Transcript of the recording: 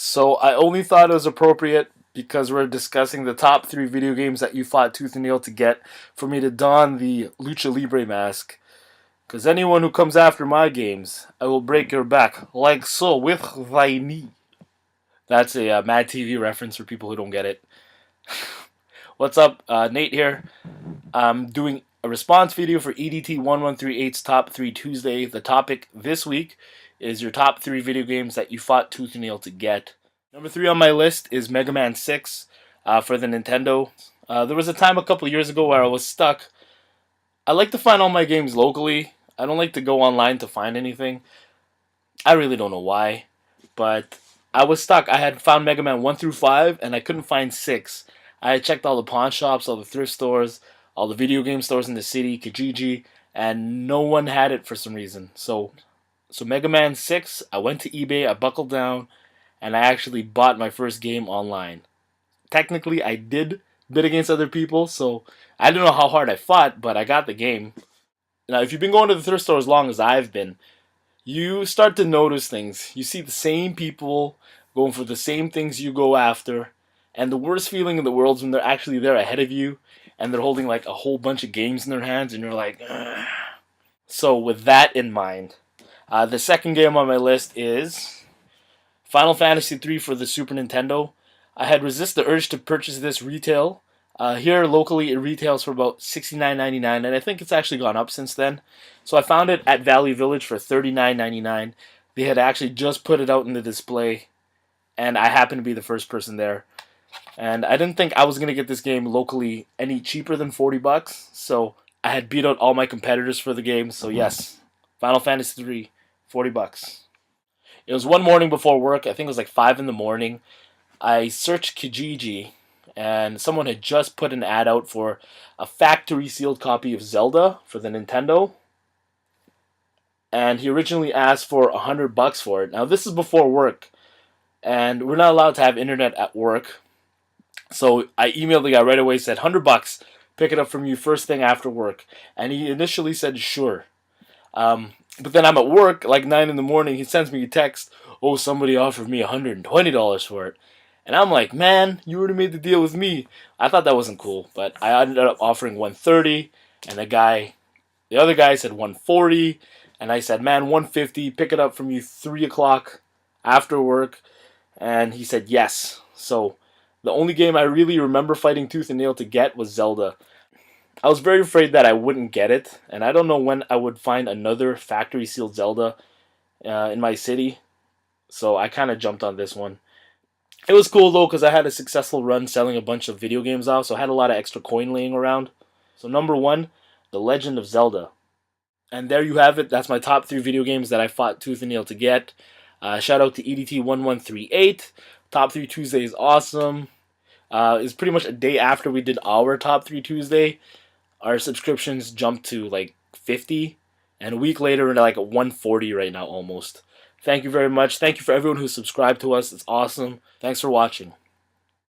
So I only thought it was appropriate because we're discussing the top 3 video games that you fought tooth and nail to get for me to don the Lucha Libre mask. Because anyone who comes after my games, I will break your back like so with thy knee. That's a Mad TV reference for people who don't get it. What's up? Nate here. I'm doing a response video for EDT1138's Top 3 Tuesday. The topic this week is your top 3 video games that you fought tooth and nail to get. Number 3 on my list is Mega Man 6 for the Nintendo. There was a time a couple years ago where I was stuck. I like to find all my games locally. I don't like to go online to find anything. I really don't know why, but I was stuck. I had found Mega Man 1 through 5, and I couldn't find 6. I had checked all the pawn shops, all the thrift stores, all the video game stores in the city, Kijiji, and no one had it for some reason. So Mega Man 6, I went to eBay, I buckled down, and I actually bought my first game online. Technically, I did bid against other people, so I don't know how hard I fought, but I got the game. Now, if you've been going to the thrift store as long as I've been, you start to notice things. You see the same people going for the same things you go after, and the worst feeling in the world is when they're actually there ahead of you, and they're holding like a whole bunch of games in their hands, and you're like, ugh. So with that in mind, the second game on my list is Final Fantasy III for the Super Nintendo. I had resisted the urge to purchase this retail. Here locally it retails for about $69.99, and I think it's actually gone up since then. So I found it at Valley Village for $39.99. They had actually just put it out in the display, and I happened to be the first person there. And I didn't think I was going to get this game locally any cheaper than $40, so I had beat out all my competitors for the game. So yes, Final Fantasy III, $40. It was one morning before work. I think it was like 5 in the morning. I searched Kijiji, and someone had just put an ad out for a factory sealed copy of Zelda for the Nintendo. And he originally asked for $100 for it. Now this is before work, and we're not allowed to have internet at work. So I emailed the guy right away, said $100, pick it up from you first thing after work. And he initially said sure. But then I'm at work, like 9 in the morning, he sends me a text, oh, somebody offered me $120 for it. And I'm like, man, you already made the deal with me. I thought that wasn't cool, but I ended up offering $130, and the other guy said $140, and I said, man, $150, pick it up from you 3 o'clock after work, and he said yes. So the only game I really remember fighting tooth and nail to get was Zelda. I was very afraid that I wouldn't get it, and I don't know when I would find another factory sealed Zelda in my city, so I kind of jumped on this one. It was cool though because I had a successful run selling a bunch of video games off, so I had a lot of extra coin laying around. So number 1, The Legend of Zelda. And there you have it. That's my top 3 video games that I fought tooth and nail to get. Shout out to EDT1138. Top 3 Tuesday is awesome. It's pretty much a day after we did our top 3 Tuesday. Our subscriptions jumped to like 50, and a week later we're like at 140 right now almost. Thank you very much. Thank you for everyone who subscribed to us. It's awesome. Thanks for watching.